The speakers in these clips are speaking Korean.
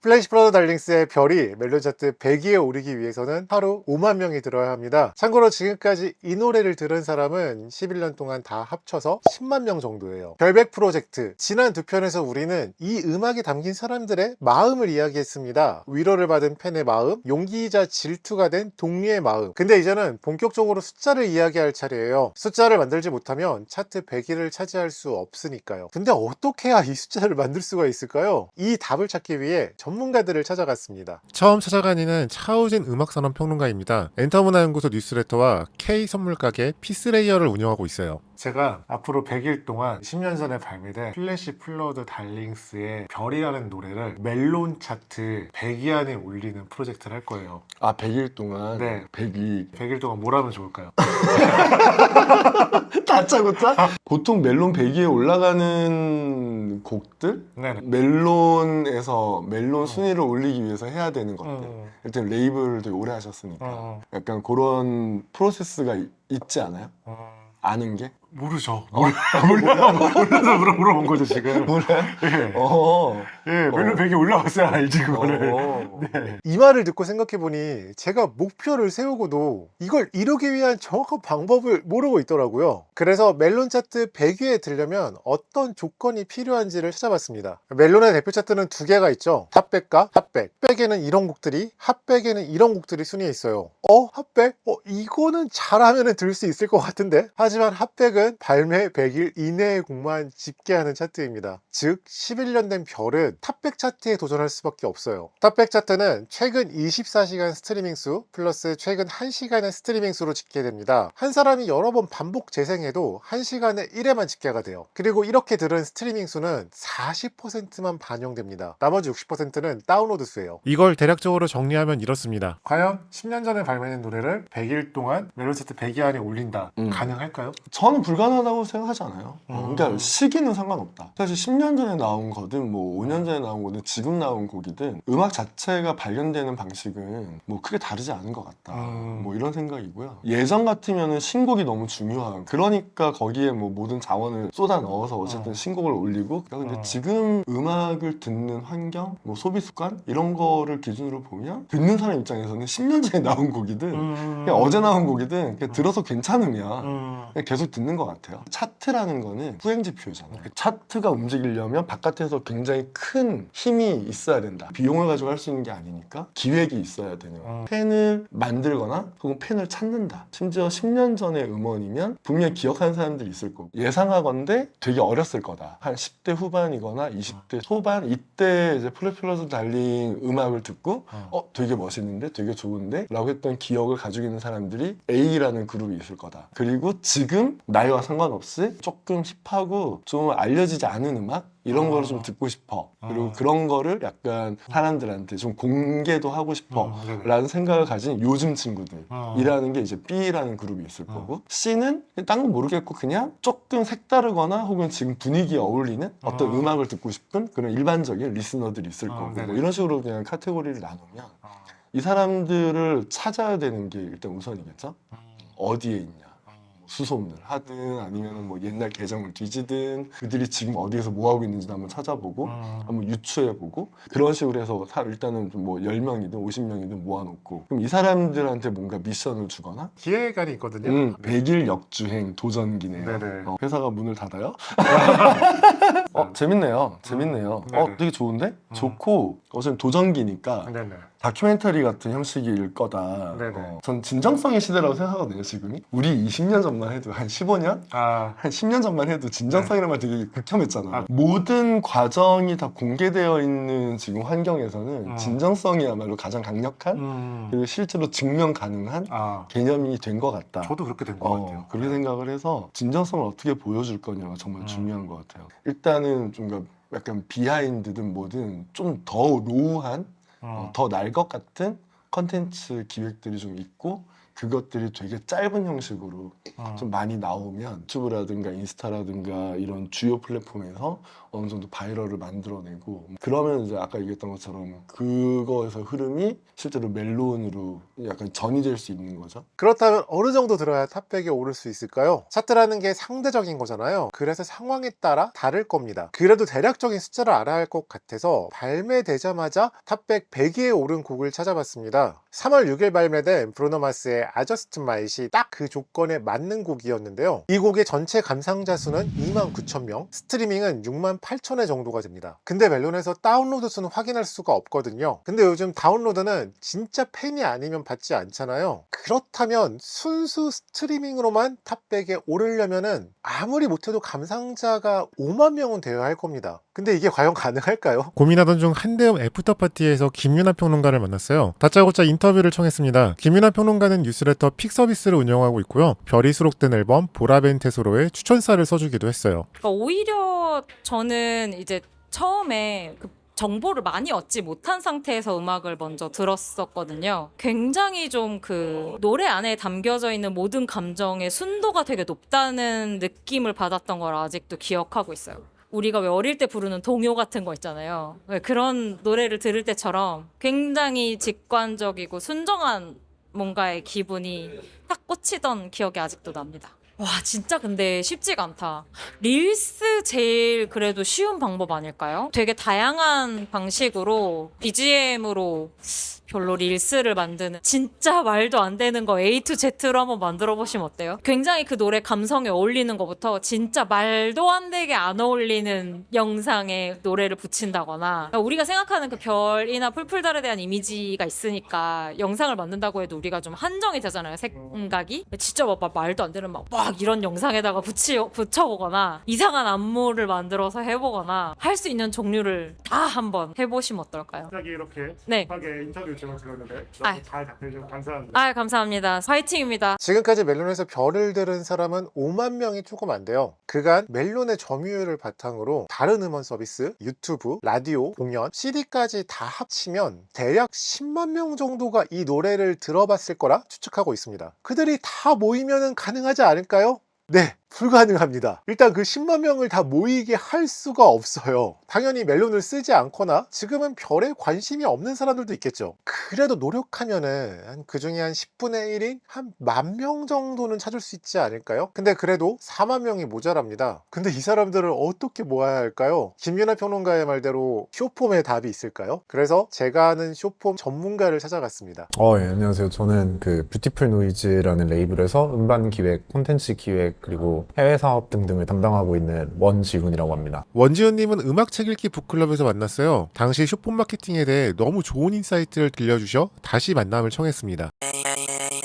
플래시 플러드 달링스의 별이 멜론 차트 100위에 오르기 위해서는 하루 5만 명이 들어야 합니다. 참고로 지금까지 이 노래를 들은 사람은 11년 동안 다 합쳐서 10만 명 정도예요. 별백 프로젝트, 지난 두 편에서 우리는 이 음악에 담긴 사람들의 마음을 이야기했습니다. 위로를 받은 팬의 마음, 용기이자 질투가 된 동료의 마음. 근데 이제는 본격적으로 숫자를 이야기할 차례예요. 숫자를 만들지 못하면 차트 100위를 차지할 수 없으니까요. 근데 어떻게 해야 이 숫자를 만들 수가 있을까요? 이 답을 찾기 위해 전문가들을 찾아갔습니다. 처음 찾아간 이는 차우진 음악산업 평론가입니다. 엔터문화연구소 뉴스레터와 K선물가게 피스레이어를 운영하고 있어요. 제가 앞으로 100일 동안 10년 전에 발매된 플래시 플러드 달링스의 별이라는 노래를 멜론 차트 100위 안에 올리는 프로젝트를 할 거예요. 아, 100일 동안? 네. 100위. 100일 동안 뭘 하면 좋을까요? 다짜고짜? 보통 멜론 100위에 올라가는 곡들? 네네. 멜론에서 멜론 순위를 올리기 위해서 해야 되는 것들. 일단 레이블을 되게 오래 하셨으니까. 약간 그런 프로세스가 있지 않아요? 아는 게? 모르죠. 몰라서 물어본 거죠, 지금. 몰라요? 예. 어. 예, 멜론 100이 올라왔어야 알지, 그거를. 어. 네. 이 말을 듣고 생각해보니 제가 목표를 세우고도 이걸 이루기 위한 정확한 방법을 모르고 있더라고요. 그래서 멜론 차트 100위에 들려면 어떤 조건이 필요한지를 찾아봤습니다. 멜론의 대표 차트는 두 개가 있죠. 탑백과 핫백. 핫백에는 이런 곡들이, 핫백에는 이런 곡들이 순위에 있어요. 핫백? 이거는 잘하면 들 수 있을 것 같은데? 하지만 핫백은 발매 100일 이내의 곡만 집계하는 차트입니다. 즉 11년 된 별은 탑백 차트에 도전할 수밖에 없어요. 탑백 차트는 최근 24시간 스트리밍 수 플러스 최근 1시간의 스트리밍 수로 집계됩니다. 한 사람이 여러 번 반복 재생해도 1시간에 1회만 집계가 돼요. 그리고 이렇게 들은 스트리밍 수는 40%만 반영됩니다. 나머지 60%는 다운로드 수예요. 이걸 대략적으로 정리하면 이렇습니다. 과연 10년 전에 발매된 노래를 100일 동안 멜론 차트 100위 안에 올린다. 가능할까요? 저는 불가능하다고 생각하지 않아요. 그러니까 시기는 상관없다. 사실 10년 전에 나온 거든 뭐 5년 전에 나온 거든 지금 나온 곡이든 음악 자체가 발견되는 방식은 뭐 크게 다르지 않은 것 같다. 뭐 이런 생각이고요. 예전 같으면은 신곡이 너무 중요하고 그러니까 거기에 뭐 모든 자원을 쏟아 넣어서 어쨌든 신곡을 올리고 근데 지금 음악을 듣는 환경, 뭐 소비 습관 이런 거를 기준으로 보면 듣는 사람 입장에서는 10년 전에 나온 곡이든 그냥 어제 나온 곡이든 그냥 들어서 괜찮으면 그냥 계속 듣는 것 같아요. 차트라는 거는 후행지표잖아요. 차트가 움직이려면 바깥에서 굉장히 큰 힘이 있어야 된다. 비용을 가지고 할 수 있는 게 아니니까 기획이 있어야 되는 거예요. 팬을 만들거나 혹은 팬을 찾는다. 심지어 10년 전의 음원이면 분명히 기억하는 사람들이 있을 거고 예상하건대 되게 어렸을 거다. 한 10대 후반이거나 20대 초반 이때 이제 플래시 달린 음악을 듣고 되게 멋있는데 되게 좋은데 라고 했던 기억을 가지고 있는 사람들이 A라는 그룹이 있을 거다. 그리고 지금 나이와 상관없이 조금 힙하고 좀 알려지지 않은 음악 이런 거를 좀 듣고 싶어. 그리고 그런 거를 약간 사람들한테 좀 공개도 하고 싶어 라는 생각을 가진 요즘 친구들이라는 게 이제 B라는 그룹이 있을 거고 C는 딴 건 모르겠고 그냥 조금 색다르거나 혹은 지금 분위기에 어울리는 어떤 음악을 듣고 싶은 그런 일반적인 리스너들이 있을 거고 뭐 이런 식으로 그냥 카테고리를 나누면 이 사람들을 찾아야 되는 게 일단 우선이겠죠. 어디에 있냐. 수소문을 하든 아니면 뭐 옛날 계정을 뒤지든 그들이 지금 어디에서 뭐 하고 있는지 한번 찾아보고 한번 유추해보고 그런 식으로 해서 일단은 뭐 10명이든 50명이든 모아놓고 그럼 이 사람들한테 뭔가 미션을 주거나 기획안이 있거든요. 100일 역주행 도전기네요. 네네. 회사가 문을 닫아요? 재밌네요. 재밌네요. 네네. 되게 좋은데? 좋고 어차피 도전기니까 네네. 다큐멘터리 같은 형식일 거다. 네네. 전 진정성의 시대라고 생각하거든요, 지금이. 우리 20년 전만 해도, 한 15년? 한 10년 전만 해도 진정성이라는 말 되게 극혐했잖아. 모든 과정이 다 공개되어 있는 지금 환경에서는 진정성이야말로 가장 강력한, 그리고 실제로 증명 가능한 개념이 된 것 같다. 저도 그렇게 된 것 같아요. 그렇게 생각을 해서 진정성을 어떻게 보여줄 거냐가 정말 중요한 것 같아요. 일단은 좀 약간 비하인드든 뭐든 좀 더 로우한 더 날 것 같은 컨텐츠 기획들이 좀 있고 그것들이 되게 짧은 형식으로 좀 많이 나오면 유튜브라든가 인스타라든가 이런 주요 플랫폼에서 어느 정도 바이럴을 만들어내고, 그러면 이제 아까 얘기했던 것처럼 그거에서 흐름이 실제로 멜론으로 약간 전이될 수 있는 거죠. 그렇다면 어느 정도 들어야 탑백에 오를 수 있을까요? 차트라는 게 상대적인 거잖아요. 그래서 상황에 따라 다를 겁니다. 그래도 대략적인 숫자를 알아야 할 것 같아서 발매되자마자 탑백 100위에 오른 곡을 찾아봤습니다. 3월 6일 발매된 브루노 마스의 Adjust My이 딱 그 조건에 맞는 곡이었는데요. 이 곡의 전체 감상자 수는 29,000명, 스트리밍은 68,000회 정도가 됩니다. 근데 멜론에서 다운로드 수는 확인할 수가 없거든요. 근데 요즘 다운로드는 진짜 팬이 아니면 받지 않잖아요. 그렇다면 순수 스트리밍으로만 탑백에 오르려면은 아무리 못해도 감상자가 5만 명은 되어야 할 겁니다. 근데 이게 과연 가능할까요? 고민하던 중 한대음 애프터파티에서 김윤아 평론가를 만났어요. 다짜고짜 인터뷰를 청했습니다. 김윤아 평론가는 뉴스레터 픽 서비스를 운영하고 있고요. 별이 수록된 앨범 보라벤테소로의 추천사를 써주기도 했어요. 그러니까 오히려 저는 이제 처음에 그 정보를 많이 얻지 못한 상태에서 음악을 먼저 들었었거든요. 굉장히 좀 그 노래 안에 담겨져 있는 모든 감정의 순도가 되게 높다는 느낌을 받았던 걸 아직도 기억하고 있어요. 우리가 왜 어릴 때 부르는 동요 같은 거 있잖아요. 그런 노래를 들을 때처럼 굉장히 직관적이고 순정한 뭔가의 기분이 딱 꽂히던 기억이 아직도 납니다. 와, 진짜 근데 쉽지가 않다. 릴스 제일 그래도 쉬운 방법 아닐까요? 되게 다양한 방식으로 BGM으로 별로 릴스를 만드는 진짜 말도 안 되는 거 A to Z로 한번 만들어 보시면 어때요? 굉장히 그 노래 감성에 어울리는 것부터 진짜 말도 안 되게 안 어울리는 영상에 노래를 붙인다거나, 그러니까 우리가 생각하는 그 별이나 풀풀달에 대한 이미지가 있으니까 영상을 만든다고 해도 우리가 좀 한정이 되잖아요, 생각이. 진짜 막 말도 안 되는 막 이런 영상에다가 붙여보거나 이상한 안무를 만들어서 해보거나 할 수 있는 종류를 다 한번 해보시면 어떨까요? 갑자기 이렇게 네. 급하게 인터뷰 제가 들었는데 아. 너무 잘 답해주셔서 감사합니다. 아, 감사합니다. 화이팅입니다. 지금까지 멜론에서 별을 들은 사람은 5만 명이 조금 안 돼요. 그간 멜론의 점유율을 바탕으로 다른 음원 서비스, 유튜브, 라디오, 공연, CD까지 다 합치면 대략 10만 명 정도가 이 노래를 들어봤을 거라 추측하고 있습니다. 그들이 다 모이면 가능하지 않을까요? 네, 불가능합니다. 일단 그 10만 명을 다 모이게 할 수가 없어요. 당연히 멜론을 쓰지 않거나 지금은 별에 관심이 없는 사람들도 있겠죠. 그래도 노력하면은 그 중에 한 10분의 1인 한 10,000명 정도는 찾을 수 있지 않을까요? 근데 그래도 4만 명이 모자랍니다. 근데 이 사람들을 어떻게 모아야 할까요? 김윤아 평론가의 말대로 쇼폼의 답이 있을까요? 그래서 제가 아는 쇼폼 전문가를 찾아갔습니다. 예, 안녕하세요. 저는 그 뷰티풀 노이즈라는 레이블에서 음반 기획, 콘텐츠 기획, 그리고 해외 사업 등등을 담당하고 있는 원지훈이라고 합니다. 원지훈님은 음악 책 읽기 북클럽에서 만났어요. 당시 쇼폼 마케팅에 대해 너무 좋은 인사이트를 들려주셔 다시 만남을 청했습니다.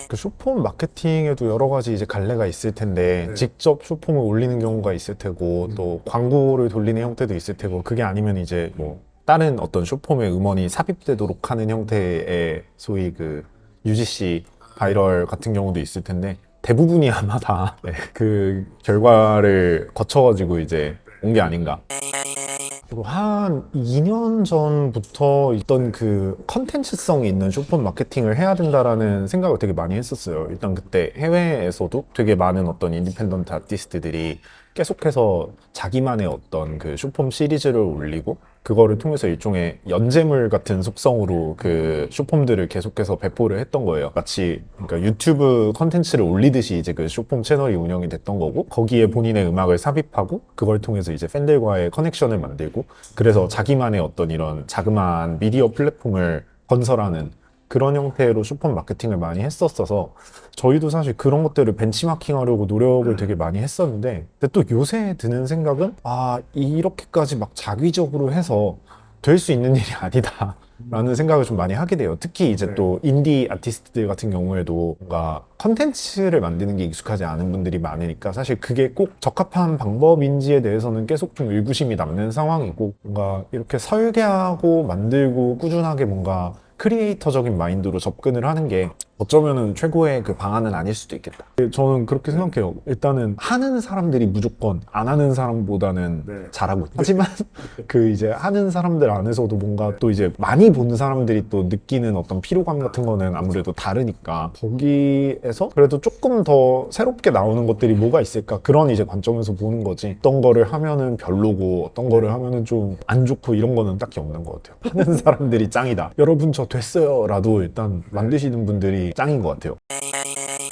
그 쇼폼 마케팅에도 여러 가지 이제 갈래가 있을 텐데 직접 쇼폼을 올리는 경우가 있을 테고 또 광고를 돌리는 형태도 있을 테고, 그게 아니면 이제 뭐 다른 어떤 쇼폼의 음원이 삽입되도록 하는 형태의 소위 그 UGC 바이럴 같은 경우도 있을 텐데, 대부분이 아마 다 그 결과를 거쳐가지고 이제 온 게 아닌가. 그리고 한 2년 전부터 있던 그 컨텐츠성이 있는 쇼폼 마케팅을 해야 된다라는 생각을 되게 많이 했었어요. 일단 그때 해외에서도 되게 많은 어떤 인디펜던트 아티스트들이 계속해서 자기만의 어떤 그 쇼폼 시리즈를 올리고 그거를 통해서 일종의 연재물 같은 속성으로 그 쇼폼들을 계속해서 배포를 했던 거예요. 마치 그러니까 유튜브 컨텐츠를 올리듯이 이제 그 쇼폼 채널이 운영이 됐던 거고, 거기에 본인의 음악을 삽입하고 그걸 통해서 이제 팬들과의 커넥션을 만들고, 그래서 자기만의 어떤 이런 자그마한 미디어 플랫폼을 건설하는 그런 형태로 쇼폼 마케팅을 많이 했었어서 저희도 사실 그런 것들을 벤치마킹 하려고 노력을 되게 많이 했었는데, 근데 또 요새 드는 생각은 이렇게까지 막 자기적으로 해서 될 수 있는 일이 아니다 라는 생각을 좀 많이 하게 돼요. 특히 이제 또 인디 아티스트들 같은 경우에도 뭔가 컨텐츠를 만드는 게 익숙하지 않은 분들이 많으니까 사실 그게 꼭 적합한 방법인지에 대해서는 계속 좀 의구심이 남는 상황이고, 뭔가 이렇게 설계하고 만들고 꾸준하게 뭔가 크리에이터적인 마인드로 접근을 하는 게 어쩌면은 최고의 그 방안은 아닐 수도 있겠다. 저는 그렇게 생각해요. 일단은 하는 사람들이 무조건 안 하는 사람보다는 네. 잘하고 있다. 하지만 그 이제 하는 사람들 안에서도 뭔가 또 이제 많이 보는 사람들이 또 느끼는 어떤 피로감 같은 거는 아무래도 다르니까 거기에서 그래도 조금 더 새롭게 나오는 것들이 뭐가 있을까, 그런 이제 관점에서 보는 거지. 어떤 거를 하면은 별로고 어떤 거를 하면은 좀 안 좋고 이런 거는 딱히 없는 것 같아요. 하는 사람들이 짱이다, 여러분 저 됐어요 라도 일단 만드시는 분들이 짱인 것 같아요.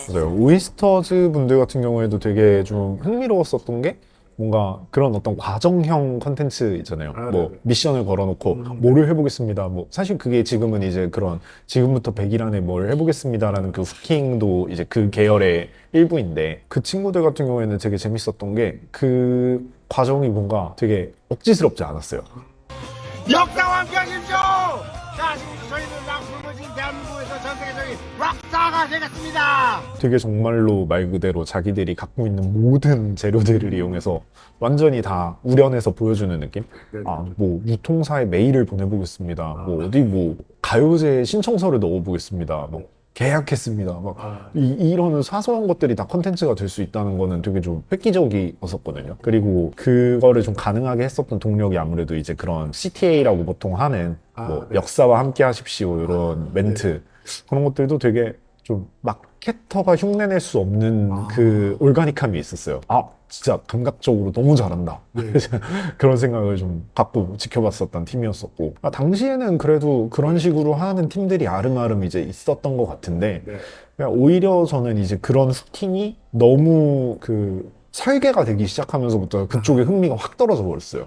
맞아요. 오이스터즈 분들 같은 경우에도 되게 좀 흥미로웠었던 게 뭔가 그런 어떤 과정형 컨텐츠 있잖아요. 아, 뭐 네네. 미션을 걸어놓고 뭐를 해보겠습니다. 뭐 사실 그게 지금은 이제 그런 지금부터 100일 안에 뭘 해보겠습니다라는 그 후킹도 이제 그 계열의 일부인데, 그 친구들 같은 경우에는 되게 재밌었던 게 그 과정이 뭔가 되게 억지스럽지 않았어요. 역사와 함께하십시오. 자, 지금부터 저희는 락불머신 대한민국에서 전 세계적인 락스타가 되겠습니다. 되게 정말로 말 그대로 자기들이 갖고 있는 모든 재료들을 이용해서 완전히 다 우려내서 보여주는 느낌? 아, 뭐 유통사에 메일을 보내보겠습니다. 뭐 어디 뭐 가요제 신청서를 넣어보겠습니다. 뭐 계약했습니다. 막 이런 사소한 것들이 다 컨텐츠가 될 수 있다는 거는 되게 좀 획기적이었었거든요. 그리고 그거를 좀 가능하게 했었던 동력이 아무래도 이제 그런 CTA라고 보통 하는 뭐 역사와 함께 하십시오 이런 멘트, 그런 것들도 되게 좀 마케터가 흉내낼 수 없는 그 올가닉함이 있었어요. 아, 진짜 감각적으로 너무 잘한다. 그런 생각을 좀 갖고 지켜봤었던 팀이었었고, 당시에는 그래도 그런 식으로 하는 팀들이 아름아름 이제 있었던 것 같은데, 그냥 오히려 저는 이제 그런 후킹이 너무 그 설계가 되기 시작하면서부터 그쪽에 흥미가 확 떨어져 버렸어요.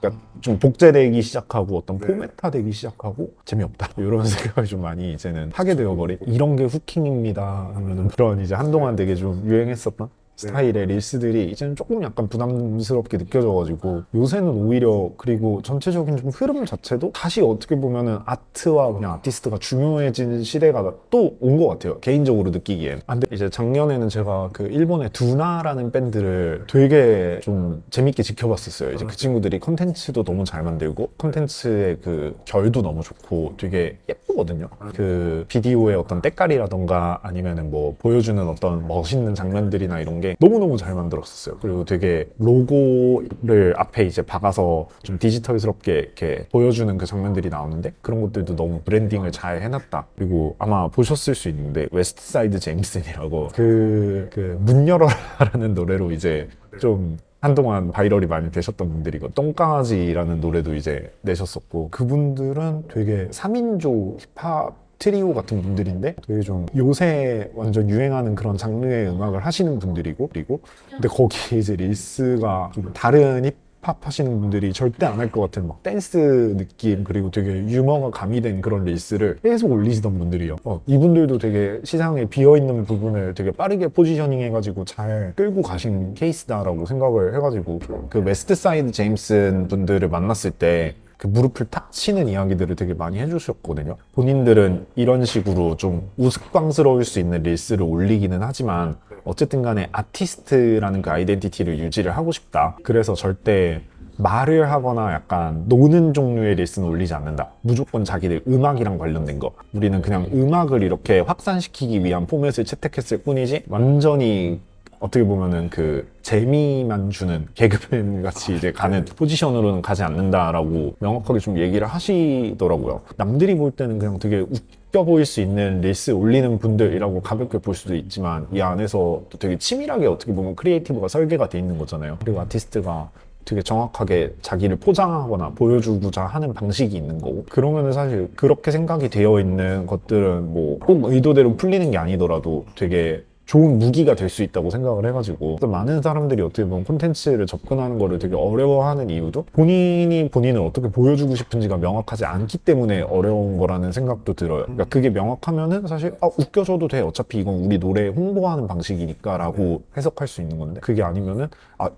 그러니까 좀 복제되기 시작하고 어떤 포메타 되기 시작하고 재미없다 이런 생각을 좀 많이 이제는 하게 되어버린, 이런 게 후킹입니다 하면은 그런 이제 한동안 되게 좀 유행했었던 스타일의 릴스들이 이제는 조금 약간 부담스럽게 느껴져가지고, 요새는 오히려 그리고 전체적인 좀 흐름 자체도 다시 어떻게 보면은 아트와 그냥 아티스트가 중요해진 시대가 또 온 것 같아요, 개인적으로 느끼기엔. 근데 이제 작년에는 제가 그 일본의 두나라는 밴드를 되게 좀 재밌게 지켜봤었어요. 이제 그 친구들이 컨텐츠도 너무 잘 만들고 컨텐츠의 그 결도 너무 좋고 되게 예쁘거든요. 그 비디오의 어떤 때깔이라던가 아니면은 뭐 보여주는 어떤 멋있는 장면들이나 이런 게 너무너무 잘 만들었었어요. 그리고 되게 로고를 앞에 이제 박아서 좀 디지털스럽게 이렇게 보여주는 그 장면들이 나오는데, 그런 것들도 너무 브랜딩을 잘 해놨다. 그리고 아마 보셨을 수 있는데 웨스트사이드 제임슨이라고 그 문 열어라라는 노래로 이제 좀 한동안 바이럴이 많이 되셨던 분들이고, 똥강아지라는 노래도 이제 내셨었고, 그분들은 되게 3인조 힙합 트리오 같은 분들인데 되게 좀 요새 완전 유행하는 그런 장르의 음악을 하시는 분들이고, 그리고 근데 거기에 이제 릴스가 좀 다른 힙합 하시는 분들이 절대 안 할 것 같은 막 댄스 느낌, 그리고 되게 유머가 가미된 그런 릴스를 계속 올리시던 분들이요. 이분들도 되게 시장에 비어있는 부분을 되게 빠르게 포지셔닝 해가지고 잘 끌고 가신 케이스다라고 생각을 해가지고, 그 웨스트사이드 제임슨 분들을 만났을 때 그 무릎을 탁 치는 이야기들을 되게 많이 해주셨거든요. 본인들은 이런 식으로 좀 우스꽝스러울 수 있는 릴스를 올리기는 하지만 어쨌든 간에 아티스트라는 그 아이덴티티를 유지를 하고 싶다. 그래서 절대 말을 하거나 약간 노는 종류의 릴스는 올리지 않는다. 무조건 자기들 음악이랑 관련된 거. 우리는 그냥 음악을 이렇게 확산시키기 위한 포맷을 채택했을 뿐이지 완전히 어떻게 보면은 그 재미만 주는 개그맨 같이 이제 가는 포지션으로는 가지 않는다라고 명확하게 좀 얘기를 하시더라고요. 남들이 볼 때는 그냥 되게 웃겨 보일 수 있는 릴스 올리는 분들이라고 가볍게 볼 수도 있지만, 이 안에서 또 되게 치밀하게 어떻게 보면 크리에이티브가 설계가 돼 있는 거잖아요. 그리고 아티스트가 되게 정확하게 자기를 포장하거나 보여주고자 하는 방식이 있는 거고, 그러면은 사실 그렇게 생각이 되어 있는 것들은 뭐 꼭 의도대로 풀리는 게 아니더라도 되게 좋은 무기가 될 수 있다고 생각을 해가지고, 많은 사람들이 어떻게 보면 콘텐츠를 접근하는 거를 되게 어려워하는 이유도 본인이 본인을 어떻게 보여주고 싶은지가 명확하지 않기 때문에 어려운 거라는 생각도 들어요. 그러니까 그게 명확하면은 사실 웃겨줘도 돼, 어차피 이건 우리 노래 홍보하는 방식이니까 라고 해석할 수 있는 건데, 그게 아니면은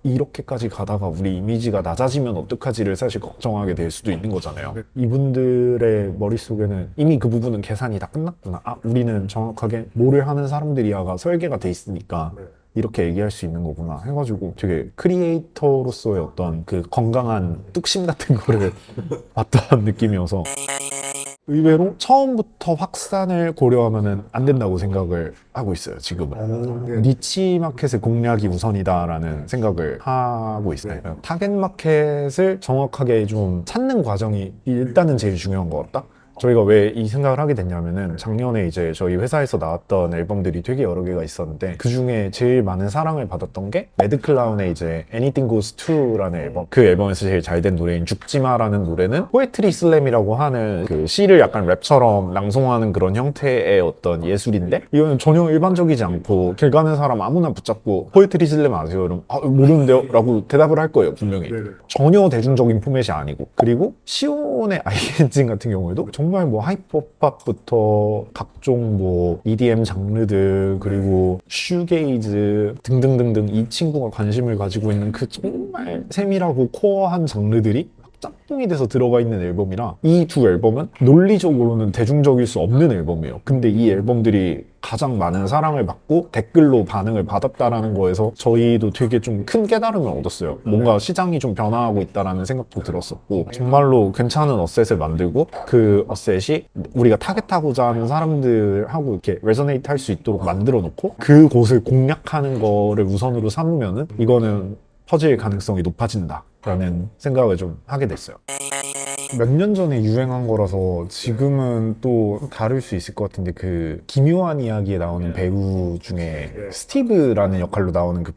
이렇게까지 가다가 우리 이미지가 낮아지면 어떡하지를 사실 걱정하게 될 수도 있는 거잖아요. 이분들의 머릿속에는 이미 그 부분은 계산이 다 끝났구나, 우리는 정확하게 뭐를 하는 사람들이야가 설계가 돼 있으니까 이렇게 얘기할 수 있는 거구나 해가지고, 되게 크리에이터로서의 어떤 그 건강한 뚝심 같은 거를 봤던 느낌이어서, 의외로 처음부터 확산을 고려하면 안 된다고 생각을 하고 있어요, 지금은. 니치 마켓의 공략이 우선이다라는 생각을 하고 있어요. 타겟 마켓을 정확하게 좀 찾는 과정이 일단은 제일 중요한 것 같다. 저희가 왜 이 생각을 하게 됐냐면은 작년에 이제 저희 회사에서 나왔던 앨범들이 되게 여러 개가 있었는데 그 중에 제일 많은 사랑을 받았던 게 매드클라운의 이제 Anything Goes To라는 앨범. 그 앨범에서 제일 잘 된 노래인 죽지마라는 노래는 포에트리 슬램이라고 하는 그 시를 약간 랩처럼 낭송하는 그런 형태의 어떤 예술인데 이거는 전혀 일반적이지 않고 길 가는 사람 아무나 붙잡고 포에트리 슬램 아세요? 이러면 모르는데요? 라고 대답을 할 거예요, 분명히. 전혀 대중적인 포맷이 아니고. 그리고 시온의 아이엔진 같은 경우에도 정말 뭐 하이퍼팝부터 각종 뭐 EDM 장르들 그리고 슈게이즈 등등등등 이 친구가 관심을 가지고 있는 그 정말 세밀하고 코어한 장르들이 짝꿍이 돼서 들어가 있는 앨범이라 이 두 앨범은 논리적으로는 대중적일 수 없는 앨범이에요. 근데 이 앨범들이 가장 많은 사랑을 받고 댓글로 반응을 받았다라는 거에서 저희도 되게 좀 큰 깨달음을 얻었어요. 뭔가 시장이 좀 변화하고 있다라는 생각도 들었었고 정말로 괜찮은 어셋을 만들고 그 어셋이 우리가 타겟하고자 하는 사람들하고 이렇게 레저네이트 할 수 있도록 만들어 놓고 그곳을 공략하는 거를 우선으로 삼으면은 이거는 퍼질 가능성이 높아진다 라는 생각을 좀 하게 됐어요. 몇 년 전에 유행한 거라서 지금은 또 다를 수 있을 것 같은데 그 기묘한 이야기에 나오는 배우 중에 스티브라는 역할로 나오는 그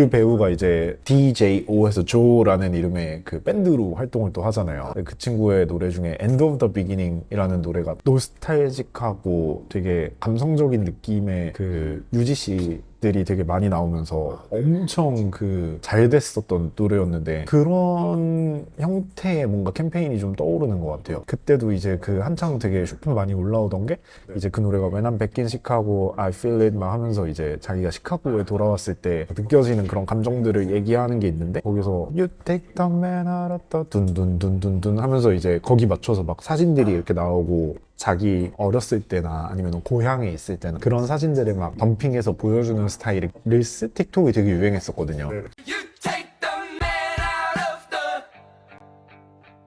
배우가 이제 DJO에서 조라는 이름의 그 밴드로 활동을 또 하잖아요. 그 친구의 노래 중에 End of the Beginning 이라는 노래가 노스탈직하고 되게 감성적인 느낌의 그 UGC 들이 되게 많이 나오면서 엄청 그 잘 됐었던 노래였는데 그런 형태의 뭔가 캠페인이 좀 떠오르는 것 같아요. 그때도 이제 그 한창 되게 쇼핑 많이 올라오던 게 이제 그 노래가 When I'm back in Chicago, I feel it 막 하면서 이제 자기가 시카고에 돌아왔을 때 느껴지는 그런 감정들을 얘기하는 게 있는데 거기서 You take the man out of the 둔둔둔둔둔 하면서 이제 거기 맞춰서 막 사진들이 이렇게 나오고 자기 어렸을 때나 아니면 고향에 있을 때나 그런 사진들을 막 덤핑해서 보여주는 스타일의 릴스? 틱톡이 되게 유행했었거든요.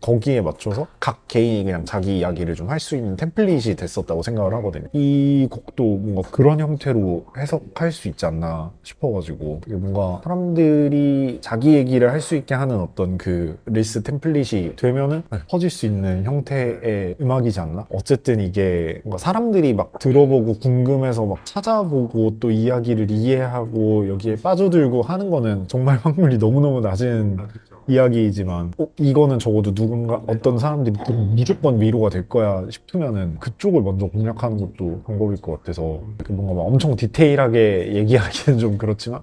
거기에 맞춰서 각 개인이 그냥 자기 이야기를 좀 할 수 있는 템플릿이 됐었다고 생각을 하거든요. 이 곡도 뭔가 그런 형태로 해석할 수 있지 않나 싶어가지고 되게 뭔가 사람들이 자기 얘기를 할 수 있게 하는 어떤 그 릴스 템플릿이 되면은 퍼질 수 있는 형태의 음악이지 않나? 어쨌든 이게 뭔가 사람들이 막 들어보고 궁금해서 막 찾아보고 또 이야기를 이해하고 여기에 빠져들고 하는 거는 정말 확률이 너무너무 낮은 이야기이지만 이거는 적어도 누군가 어떤 사람들이 무조건 위로가 될 거야 싶으면은 그쪽을 먼저 공략하는 것도 방법일 것 같아서 뭔가 막 엄청 디테일하게 얘기하기는 좀 그렇지만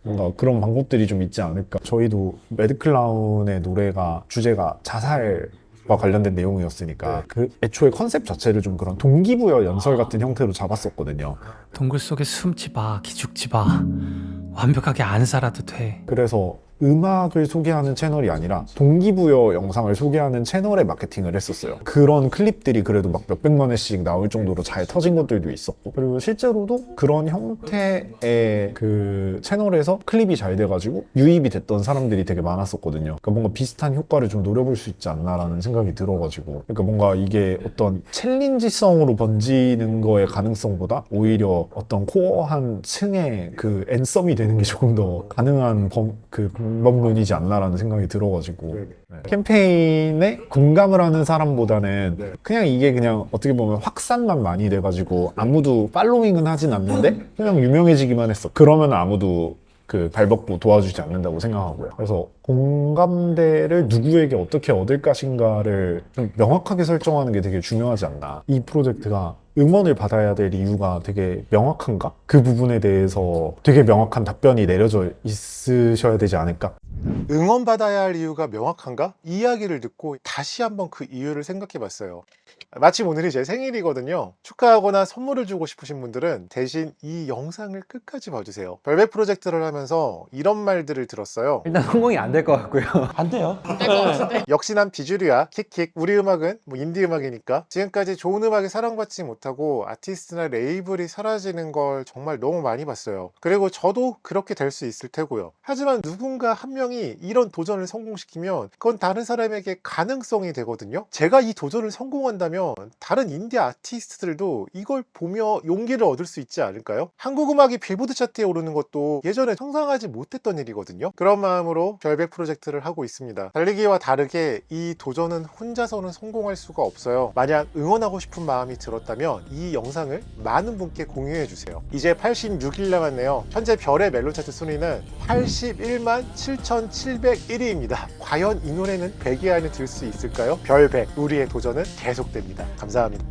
뭔가 그런 방법들이 좀 있지 않을까. 저희도 매드클라운의 노래가 주제가 자살과 관련된 내용이었으니까 그 애초에 컨셉 자체를 좀 그런 동기부여 연설 같은 형태로 잡았었거든요. 동굴 속에 숨지 마, 기죽지 마. 완벽하게 안 살아도 돼. 그래서 음악을 소개하는 채널이 아니라 동기부여 영상을 소개하는 채널에 마케팅을 했었어요. 그런 클립들이 그래도 막 몇백만 회씩 나올 정도로 잘 터진 것들도 있었고 그리고 실제로도 그런 형태의 그 채널에서 클립이 잘 돼가지고 유입이 됐던 사람들이 되게 많았었거든요. 그러니까 뭔가 비슷한 효과를 좀 노려볼 수 있지 않나라는 생각이 들어가지고 그러니까 뭔가 이게 어떤 챌린지성으로 번지는 거의 가능성보다 오히려 어떤 코어한 층의 그 앤썸이 되는 게 조금 더 가능한 방법론이지 않나라는 생각이 들어가지고 캠페인에 공감을 하는 사람보다는 그냥 이게 그냥 어떻게 보면 확산만 많이 돼가지고 아무도 팔로잉은 하진 않는데 그냥 유명해지기만 했어. 그러면 아무도 그 발벗고 도와주지 않는다고 생각하고요. 그래서 공감대를 누구에게 어떻게 얻을 것인가를 좀 명확하게 설정하는 게 되게 중요하지 않나. 이 프로젝트가 응원을 받아야 될 이유가 되게 명확한가? 그 부분에 대해서 되게 명확한 답변이 내려져 있으셔야 되지 않을까? 응원받아야 할 이유가 명확한가? 이 이야기를 듣고 다시 한번 그 이유를 생각해 봤어요. 마침 오늘이 제 생일이거든요. 축하하거나 선물을 주고 싶으신 분들은 대신 이 영상을 끝까지 봐주세요. 별백 프로젝트를 하면서 이런 말들을 들었어요. 일단 성공이 안 될 것 같고요. 안 돼요. 역시 난 비주류야. 킥킥. 우리 음악은 뭐 인디 음악이니까. 지금까지 좋은 음악이 사랑받지 못하고 아티스트나 레이블이 사라지는 걸 정말 너무 많이 봤어요. 그리고 저도 그렇게 될 수 있을 테고요. 하지만 누군가 한 명이 명이 이런 도전을 성공시키면 그건 다른 사람에게 가능성이 되거든요. 제가 이 도전을 성공한다면 다른 인디 아티스트들도 이걸 보며 용기를 얻을 수 있지 않을까요? 한국 음악이 빌보드 차트에 오르는 것도 예전에 상상하지 못했던 일이거든요. 그런 마음으로 별백 프로젝트를 하고 있습니다. 달리기와 다르게 이 도전은 혼자서는 성공할 수가 없어요. 만약 응원하고 싶은 마음이 들었다면 이 영상을 많은 분께 공유해 주세요. 이제 86일 남았네요. 현재 별의 멜론 차트 순위는 81만 7,701위입니다. 과연 이 노래는 100위 안에 들 수 있을까요? 별 100, 우리의 도전은 계속됩니다. 감사합니다.